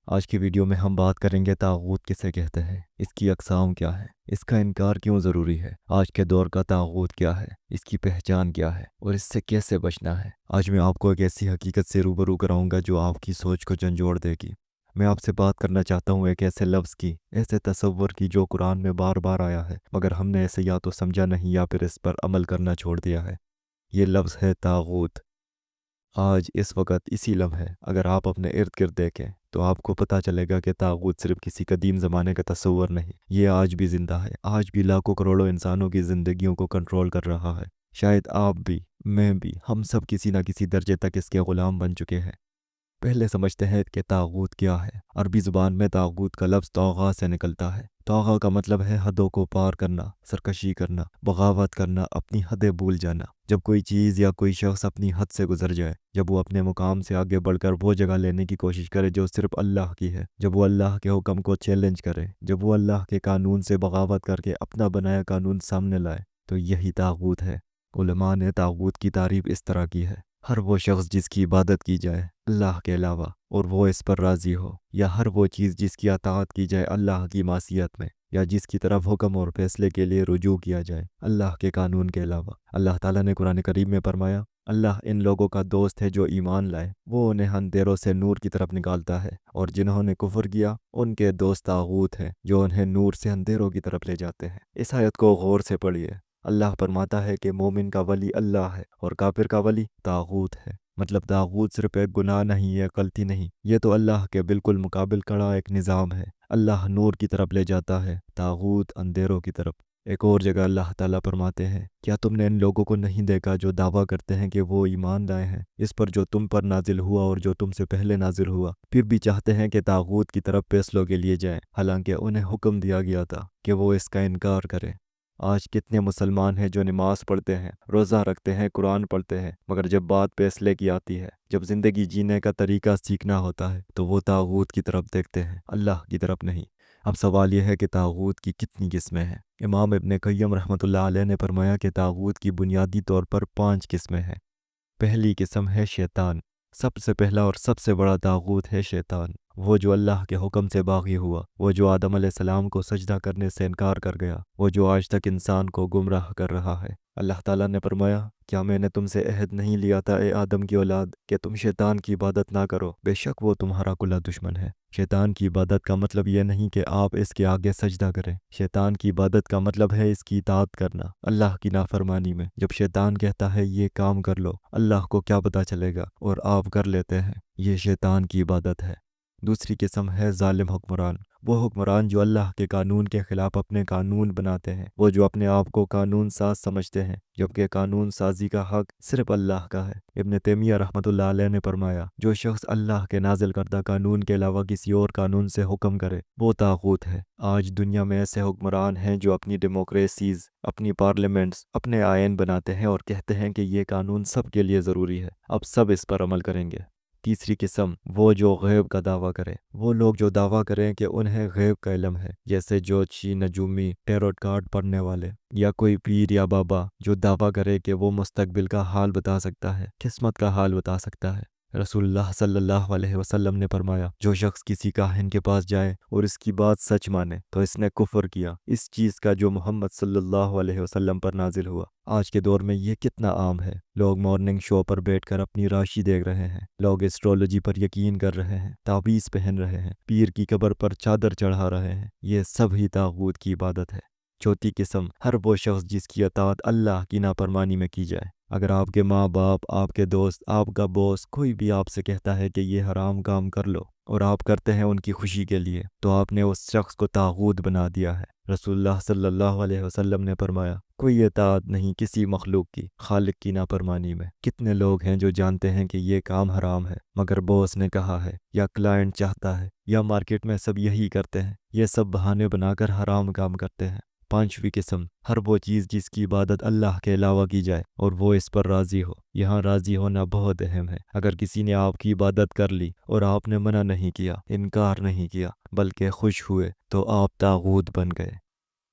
آج کی ویڈیو میں ہم بات کریں گے طاغوت کسے کہتے ہیں، اس کی اقسام کیا ہے، اس کا انکار کیوں ضروری ہے، آج کے دور کا طاغوت کیا ہے، اس کی پہچان کیا ہے اور اس سے کیسے بچنا ہے۔ آج میں آپ کو ایک ایسی حقیقت سے روبرو کراؤں گا جو آپ کی سوچ کو جھنجھوڑ دے گی۔ میں آپ سے بات کرنا چاہتا ہوں ایک ایسے لفظ کی، ایسے تصور کی جو قرآن میں بار بار آیا ہے، مگر ہم نے اسے یا تو سمجھا نہیں یا پھر اس پر عمل کرنا چھوڑ دیا ہے۔ یہ لفظ ہے طاغوت۔ آج اس وقت اسی لمحے اگر آپ اپنے ارد گرد دیکھیں تو آپ کو پتہ چلے گا کہ طاغوت صرف کسی قدیم زمانے کا تصور نہیں، یہ آج بھی زندہ ہے، آج بھی لاکھوں کروڑوں انسانوں کی زندگیوں کو کنٹرول کر رہا ہے۔ شاید آپ بھی، میں بھی، ہم سب کسی نہ کسی درجے تک اس کے غلام بن چکے ہیں۔ پہلے سمجھتے ہیں کہ طاغوت کیا ہے۔ عربی زبان میں طاغوت کا لفظ طغا سے نکلتا ہے۔ طغا کا مطلب ہے حدوں کو پار کرنا، سرکشی کرنا، بغاوت کرنا، اپنی حدیں بھول جانا۔ جب کوئی چیز یا کوئی شخص اپنی حد سے گزر جائے، جب وہ اپنے مقام سے آگے بڑھ کر وہ جگہ لینے کی کوشش کرے جو صرف اللہ کی ہے، جب وہ اللہ کے حکم کو چیلنج کرے، جب وہ اللہ کے قانون سے بغاوت کر کے اپنا بنایا قانون سامنے لائے، تو یہی طاغوت ہے۔ علماء نے طاغوت کی تعریف اس طرح کی ہے: ہر وہ شخص جس کی عبادت کی جائے اللہ کے علاوہ اور وہ اس پر راضی ہو، یا ہر وہ چیز جس کی اطاعت کی جائے اللہ کی معصیت میں، یا جس کی طرف حکم اور فیصلے کے لیے رجوع کیا جائے اللہ کے قانون کے علاوہ۔ اللہ تعالیٰ نے قرآن کریم میں فرمایا: اللہ ان لوگوں کا دوست ہے جو ایمان لائے، وہ انہیں اندھیروں سے نور کی طرف نکالتا ہے، اور جنہوں نے کفر کیا ان کے دوست طاغوت ہیں جو انہیں نور سے اندھیروں کی طرف لے جاتے ہیں۔ اس آیت کو غور سے پڑھیے۔ اللہ فرماتا ہے کہ مومن کا ولی اللہ ہے اور کافر کا ولی طاغوت ہے۔ مطلب طاغوت صرف ایک گناہ نہیں، ایک غلطی نہیں، یہ تو اللہ کے بالکل مقابل کھڑا ایک نظام ہے۔ اللہ نور کی طرف لے جاتا ہے، طاغوت اندھیروں کی طرف۔ ایک اور جگہ اللہ تعالیٰ فرماتے ہیں: کیا تم نے ان لوگوں کو نہیں دیکھا جو دعویٰ کرتے ہیں کہ وہ ایمان لائے ہیں اس پر جو تم پر نازل ہوا اور جو تم سے پہلے نازل ہوا، پھر بھی چاہتے ہیں کہ طاغوت کی طرف فیصلوں کے لیے جائیں، حالانکہ انہیں حکم دیا گیا تھا کہ وہ اس کا انکار کریں۔ آج کتنے مسلمان ہیں جو نماز پڑھتے ہیں، روزہ رکھتے ہیں، قرآن پڑھتے ہیں، مگر جب بات فیصلے کی آتی ہے، جب زندگی جینے کا طریقہ سیکھنا ہوتا ہے، تو وہ طاغوت کی طرف دیکھتے ہیں، اللہ کی طرف نہیں۔ اب سوال یہ ہے کہ طاغوت کی کتنی قسمیں ہیں؟ امام ابن قیم رحمۃ اللہ علیہ نے فرمایا کہ طاغوت کی بنیادی طور پر 5 قسمیں ہیں۔ پہلی قسم ہے شیطان۔ سب سے پہلا اور سب سے بڑا طاغوت ہے شیطان، وہ جو اللہ کے حکم سے باغی ہوا، وہ جو آدم علیہ السلام کو سجدہ کرنے سے انکار کر گیا، وہ جو آج تک انسان کو گمراہ کر رہا ہے۔ اللہ تعالیٰ نے فرمایا: کیا میں نے تم سے عہد نہیں لیا تھا اے آدم کی اولاد کہ تم شیطان کی عبادت نہ کرو؟ بے شک وہ تمہارا کھلا دشمن ہے۔ شیطان کی عبادت کا مطلب یہ نہیں کہ آپ اس کے آگے سجدہ کریں۔ شیطان کی عبادت کا مطلب ہے اس کی اطاعت کرنا اللہ کی نافرمانی میں۔ جب شیطان کہتا ہے یہ کام کر لو، اللہ کو کیا پتہ چلے گا، اور آپ کر لیتے ہیں، یہ شیطان کی عبادت ہے۔ دوسری قسم ہے ظالم حکمران۔ وہ حکمران جو اللہ کے قانون کے خلاف اپنے قانون بناتے ہیں، وہ جو اپنے آپ کو قانون ساز سمجھتے ہیں، جبکہ قانون سازی کا حق صرف اللہ کا ہے۔ ابن تیمیہ رحمۃ اللہ علیہ نے فرمایا: جو شخص اللہ کے نازل کردہ قانون کے علاوہ کسی اور قانون سے حکم کرے وہ طاغوت ہے۔ آج دنیا میں ایسے حکمران ہیں جو اپنی ڈیموکریسیز، اپنی پارلیمنٹس، اپنے آئین بناتے ہیں اور کہتے ہیں کہ یہ قانون سب کے لیے ضروری ہے، اب سب اس پر عمل کریں گے۔ تیسری قسم، وہ جو غیب کا دعویٰ کرے۔ وہ لوگ جو دعویٰ کریں کہ انہیں غیب کا علم ہے، جیسے جوتشی، نجومی، ٹیروٹ کارڈ پڑھنے والے، یا کوئی پیر یا بابا جو دعویٰ کرے کہ وہ مستقبل کا حال بتا سکتا ہے، قسمت کا حال بتا سکتا ہے۔ رسول اللہ صلی اللہ علیہ وسلم نے فرمایا: جو شخص کسی کاہن کے پاس جائے اور اس کی بات سچ مانے تو اس نے کفر کیا اس چیز کا جو محمد صلی اللہ علیہ وسلم پر نازل ہوا۔ آج کے دور میں یہ کتنا عام ہے۔ لوگ مارننگ شو پر بیٹھ کر اپنی راشی دیکھ رہے ہیں، لوگ ایسٹرولوجی پر یقین کر رہے ہیں، تعویذ پہن رہے ہیں، پیر کی قبر پر چادر چڑھا رہے ہیں، یہ سب ہی طاغوت کی عبادت ہے۔ چوتھی قسم، ہر وہ شخص جس کی اطاعت اللہ کی نافرمانی میں کی جائے۔ اگر آپ کے ماں باپ، آپ کے دوست، آپ کا باس، کوئی بھی آپ سے کہتا ہے کہ یہ حرام کام کر لو اور آپ کرتے ہیں ان کی خوشی کے لیے، تو آپ نے اس شخص کو طاغوت بنا دیا ہے۔ رسول اللہ صلی اللہ علیہ وسلم نے فرمایا: کوئی اطاعت نہیں کسی مخلوق کی خالق کی نافرمانی میں۔ کتنے لوگ ہیں جو جانتے ہیں کہ یہ کام حرام ہے، مگر باس نے کہا ہے، یا کلائنٹ چاہتا ہے، یا مارکیٹ میں سب یہی کرتے ہیں، یہ سب بہانے بنا کر حرام کام کرتے ہیں۔ پانچویں قسم، ہر وہ چیز جس کی عبادت اللہ کے علاوہ کی جائے اور وہ اس پر راضی ہو۔ یہاں راضی ہونا بہت اہم ہے۔ اگر کسی نے آپ کی عبادت کر لی اور آپ نے منع نہیں کیا، انکار نہیں کیا، بلکہ خوش ہوئے، تو آپ طاغوت بن گئے۔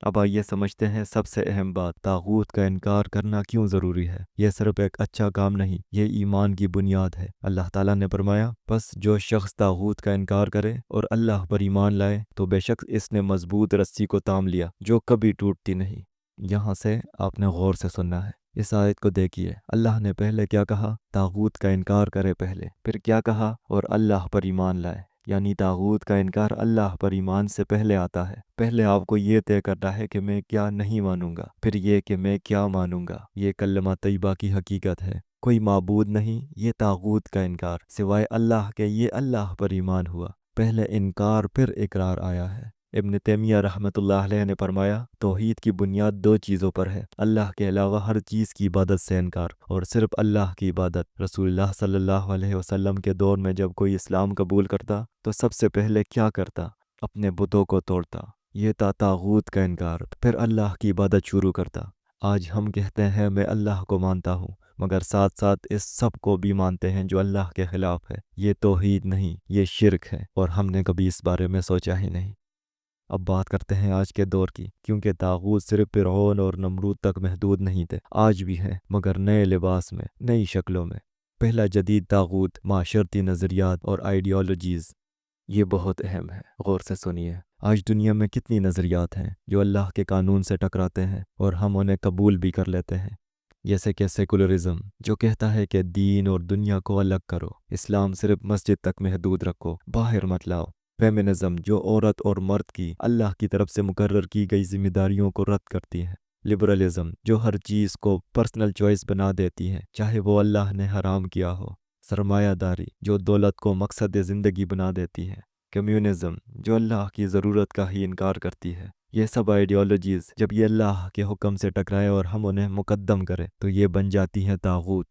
اب آئیے سمجھتے ہیں سب سے اہم بات، طاغوت کا انکار کرنا کیوں ضروری ہے۔ یہ صرف ایک اچھا کام نہیں، یہ ایمان کی بنیاد ہے۔ اللہ تعالیٰ نے فرمایا، بس جو شخص طاغوت کا انکار کرے اور اللہ پر ایمان لائے تو بے شک اس نے مضبوط رسی کو تام لیا جو کبھی ٹوٹتی نہیں۔ یہاں سے آپ نے غور سے سننا ہے۔ اس آیت کو دیکھیے، اللہ نے پہلے کیا کہا؟ طاغوت کا انکار کرے پہلے، پھر کیا کہا؟ اور اللہ پر ایمان لائے۔ یعنی طاغوت کا انکار اللہ پر ایمان سے پہلے آتا ہے۔ پہلے آپ کو یہ طے کرنا ہے کہ میں کیا نہیں مانوں گا، پھر یہ کہ میں کیا مانوں گا۔ یہ کلمہ طیبہ کی حقیقت ہے۔ کوئی معبود نہیں، یہ طاغوت کا انکار سوائے اللہ کے، یہ اللہ پر ایمان ہوا۔ پہلے انکار پھر اقرار آیا ہے۔ ابن تیمیہ رحمۃ اللہ علیہ نے فرمایا، توحید کی بنیاد دو چیزوں پر ہے، اللہ کے علاوہ ہر چیز کی عبادت سے انکار اور صرف اللہ کی عبادت۔ رسول اللہ صلی اللہ علیہ وسلم کے دور میں جب کوئی اسلام قبول کرتا تو سب سے پہلے کیا کرتا؟ اپنے بتوں کو توڑتا۔ یہ تھا طاغوت کا انکار۔ پھر اللہ کی عبادت شروع کرتا۔ آج ہم کہتے ہیں میں اللہ کو مانتا ہوں، مگر ساتھ ساتھ اس سب کو بھی مانتے ہیں جو اللہ کے خلاف ہے۔ یہ توحید نہیں، یہ شرک ہے، اور ہم نے کبھی اس بارے میں سوچا ہی نہیں۔ اب بات کرتے ہیں آج کے دور کی، کیونکہ طاغوت صرف فرعون اور نمرود تک محدود نہیں تھے، آج بھی ہیں، مگر نئے لباس میں، نئی شکلوں میں۔ پہلا جدید طاغوت، معاشرتی نظریات اور آئیڈیالوجیز۔ یہ بہت اہم ہے، غور سے سنیے۔ آج دنیا میں کتنی نظریات ہیں جو اللہ کے قانون سے ٹکراتے ہیں اور ہم انہیں قبول بھی کر لیتے ہیں، جیسے کہ سیکولرزم جو کہتا ہے کہ دین اور دنیا کو الگ کرو، اسلام صرف مسجد تک محدود رکھو، باہر مت لاؤ۔ فیمنزم جو عورت اور مرد کی اللہ کی طرف سے مقرر کی گئی ذمہ داریوں کو رد کرتی ہے۔ لبرلزم جو ہر چیز کو پرسنل چوائس بنا دیتی ہے، چاہے وہ اللہ نے حرام کیا ہو۔ سرمایہ داری جو دولت کو مقصد زندگی بنا دیتی ہے۔ کمیونزم جو اللہ کی ضرورت کا ہی انکار کرتی ہے۔ یہ سب آئیڈیالوجیز جب یہ اللہ کے حکم سے ٹکرائے اور ہم انہیں مقدم کریں تو یہ بن جاتی ہیں طاغوت۔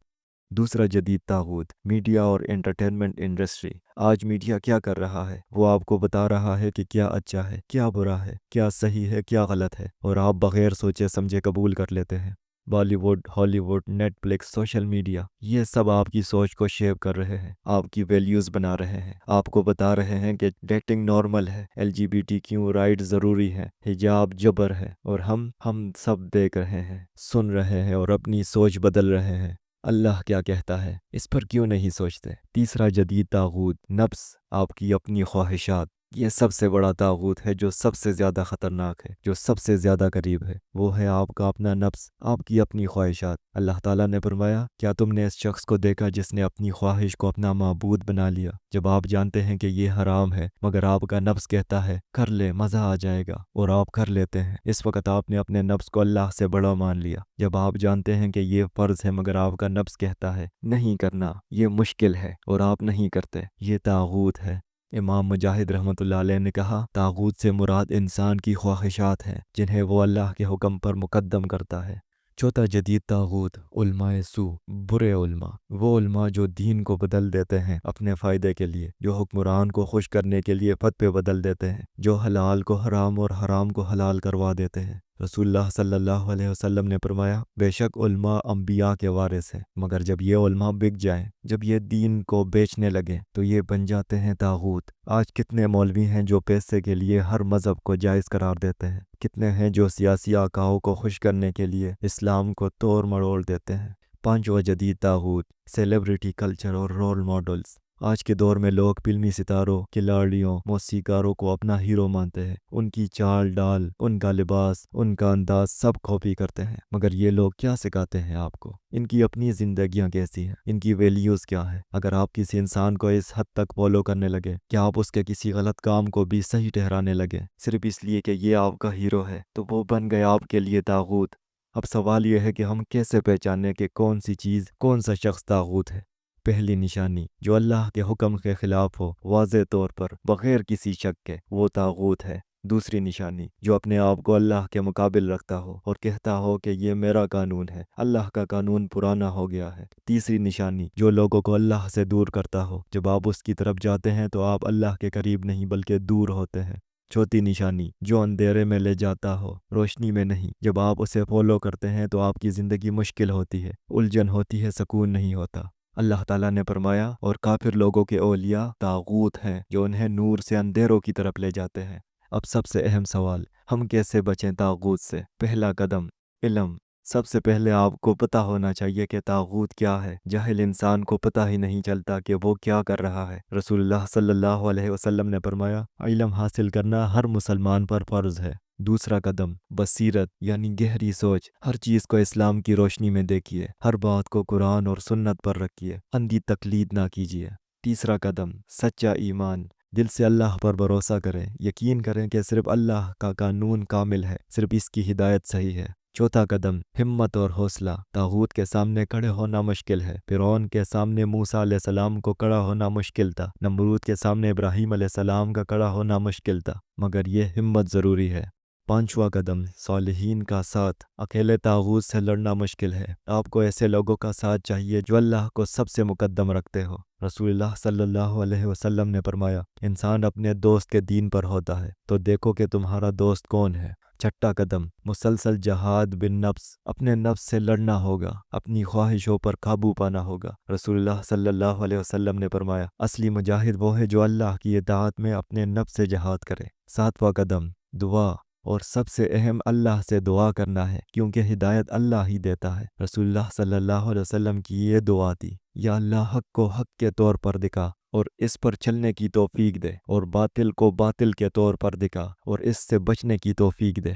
دوسرا جدید طاغوت، میڈیا اور انٹرٹینمنٹ انڈسٹری۔ آج میڈیا کیا کر رہا ہے؟ وہ آپ کو بتا رہا ہے کہ کیا اچھا ہے، کیا برا ہے، کیا صحیح ہے، کیا غلط ہے، اور آپ بغیر سوچے سمجھے قبول کر لیتے ہیں۔ Bollywood, Hollywood, Netflix, social media, یہ سب آپ کی سوچ کو شیپ کر رہے ہیں، آپ کی ویلیوز بنا رہے ہیں، آپ کو بتا رہے ہیں کہ ڈیٹنگ نارمل ہے، LGBTQ رائٹ ضروری ہے، حجاب جبر ہے، اور ہم سب دیکھ رہے ہیں، سن رہے ہیں اور اپنی سوچ بدل رہے ہیں۔ اللہ کیا کہتا ہے، اس پر کیوں نہیں سوچتے؟ تیسرا جدید طاغوت، نفس، آپ کی اپنی خواہشات۔ یہ سب سے بڑا طاغوت ہے جو سب سے زیادہ خطرناک ہے، جو سب سے زیادہ قریب ہے، وہ ہے آپ کا اپنا نفس، آپ کی اپنی خواہشات۔ اللہ تعالیٰ نے فرمایا، کیا تم نے اس شخص کو دیکھا جس نے اپنی خواہش کو اپنا معبود بنا لیا؟ جب آپ جانتے ہیں کہ یہ حرام ہے مگر آپ کا نفس کہتا ہے کر لے، مزہ آ جائے گا، اور آپ کر لیتے ہیں، اس وقت آپ نے اپنے نفس کو اللہ سے بڑا مان لیا۔ جب آپ جانتے ہیں کہ یہ فرض ہے مگر آپ کا نفس کہتا ہے نہیں کرنا، یہ مشکل ہے، اور آپ نہیں کرتے، یہ طاغوت ہے۔ امام مجاہد رحمۃ اللہ علیہ نے کہا، طاغوت سے مراد انسان کی خواہشات ہیں جنہیں وہ اللہ کے حکم پر مقدم کرتا ہے۔ چوتھا جدید طاغوت، علماء سو، برے علماء، وہ علماء جو دین کو بدل دیتے ہیں اپنے فائدے کے لیے، جو حکمران کو خوش کرنے کے لیے فتوے بدل دیتے ہیں، جو حلال کو حرام اور حرام کو حلال کروا دیتے ہیں۔ رسول اللہ صلی اللہ علیہ وسلم نے فرمایا، بے شک علماء انبیاء کے وارث ہیں، مگر جب یہ علماء بک جائیں، جب یہ دین کو بیچنے لگیں تو یہ بن جاتے ہیں طاغوت۔ آج کتنے مولوی ہیں جو پیسے کے لیے ہر مذہب کو جائز قرار دیتے ہیں، کتنے ہیں جو سیاسی آقاؤں کو خوش کرنے کے لیے اسلام کو توڑ مروڑ دیتے ہیں۔ پانچواں جدید طاغوت، سیلیبریٹی کلچر اور رول ماڈلز۔ آج کے دور میں لوگ فلمی ستاروں، کھلاڑیوں، موسیقاروں کو اپنا ہیرو مانتے ہیں، ان کی چال ڈال، ان کا لباس، ان کا انداز سب کاپی کرتے ہیں، مگر یہ لوگ کیا سکھاتے ہیں آپ کو؟ ان کی اپنی زندگیاں کیسی ہیں؟ ان کی ویلیوز کیا ہیں؟ اگر آپ کسی انسان کو اس حد تک فالو کرنے لگے کہ آپ اس کے کسی غلط کام کو بھی صحیح ٹھہرانے لگے صرف اس لیے کہ یہ آپ کا ہیرو ہے، تو وہ بن گیا آپ کے لیے طاغوت۔ اب سوال یہ ہے کہ ہم کیسے پہچانیں کہ کون سی چیز، کون سا شخص طاغوت ہے؟ پہلی نشانی، جو اللہ کے حکم کے خلاف ہو، واضح طور پر بغیر کسی شک کے، وہ طاغوت ہے۔ دوسری نشانی، جو اپنے آپ کو اللہ کے مقابل رکھتا ہو اور کہتا ہو کہ یہ میرا قانون ہے، اللہ کا قانون پرانا ہو گیا ہے۔ تیسری نشانی، جو لوگوں کو اللہ سے دور کرتا ہو، جب آپ اس کی طرف جاتے ہیں تو آپ اللہ کے قریب نہیں بلکہ دور ہوتے ہیں۔ چوتھی نشانی، جو اندھیرے میں لے جاتا ہو، روشنی میں نہیں، جب آپ اسے فالو کرتے ہیں تو آپ کی زندگی مشکل ہوتی ہے، الجھن ہوتی ہے، سکون نہیں ہوتا۔ اللہ تعالیٰ نے فرمایا، اور کافر لوگوں کے اولیاء طاغوت ہیں جو انہیں نور سے اندھیروں کی طرف لے جاتے ہیں۔ اب سب سے اہم سوال، ہم کیسے بچیں طاغوت سے؟ پہلا قدم، علم۔ سب سے پہلے آپ کو پتہ ہونا چاہیے کہ طاغوت کیا ہے۔ جاہل انسان کو پتہ ہی نہیں چلتا کہ وہ کیا کر رہا ہے۔ رسول اللہ صلی اللہ علیہ وسلم نے فرمایا، علم حاصل کرنا ہر مسلمان پر فرض ہے۔ دوسرا قدم، بصیرت یعنی گہری سوچ۔ ہر چیز کو اسلام کی روشنی میں دیکھیے، ہر بات کو قرآن اور سنت پر رکھیے، اندھی تقلید نہ کیجیے۔ تیسرا قدم، سچا ایمان۔ دل سے اللہ پر بھروسہ کریں، یقین کریں کہ صرف اللہ کا قانون کامل ہے، صرف اس کی ہدایت صحیح ہے۔ چوتھا قدم، ہمت اور حوصلہ۔ طاغوت کے سامنے کھڑے ہونا مشکل ہے۔ فرعون کے سامنے موسیٰ علیہ السلام کو کھڑا ہونا مشکل تھا، نمرود کے سامنے ابراہیم علیہ السلام کا کھڑا ہونا مشکل تھا، مگر یہ ہمت ضروری ہے۔ پانچواں قدم، صالحین کا ساتھ۔ اکیلے طاغوت سے لڑنا مشکل ہے، آپ کو ایسے لوگوں کا ساتھ چاہیے جو اللہ کو سب سے مقدم رکھتے ہو۔ رسول اللہ صلی اللہ علیہ وسلم نے فرمایا، انسان اپنے دوست کے دین پر ہوتا ہے، تو دیکھو کہ تمہارا دوست کون ہے۔ چھٹا قدم، مسلسل جہاد بالنفس۔ اپنے نفس سے لڑنا ہوگا، اپنی خواہشوں پر قابو پانا ہوگا۔ رسول اللہ صلی اللہ علیہ وسلم نے فرمایا، اصلی مجاہد وہ ہے جو اللہ کی اطاعت میں اپنے نفس سے جہاد کرے۔ ساتواں قدم، دعا، اور سب سے اہم اللہ سے دعا کرنا ہے، کیونکہ ہدایت اللہ ہی دیتا ہے۔ رسول اللہ صلی اللہ علیہ وسلم کی یہ دعا تھی، یا اللہ حق کو حق کے طور پر دکھا اور اس پر چلنے کی توفیق دے، اور باطل کو باطل کے طور پر دکھا اور اس سے بچنے کی توفیق دے۔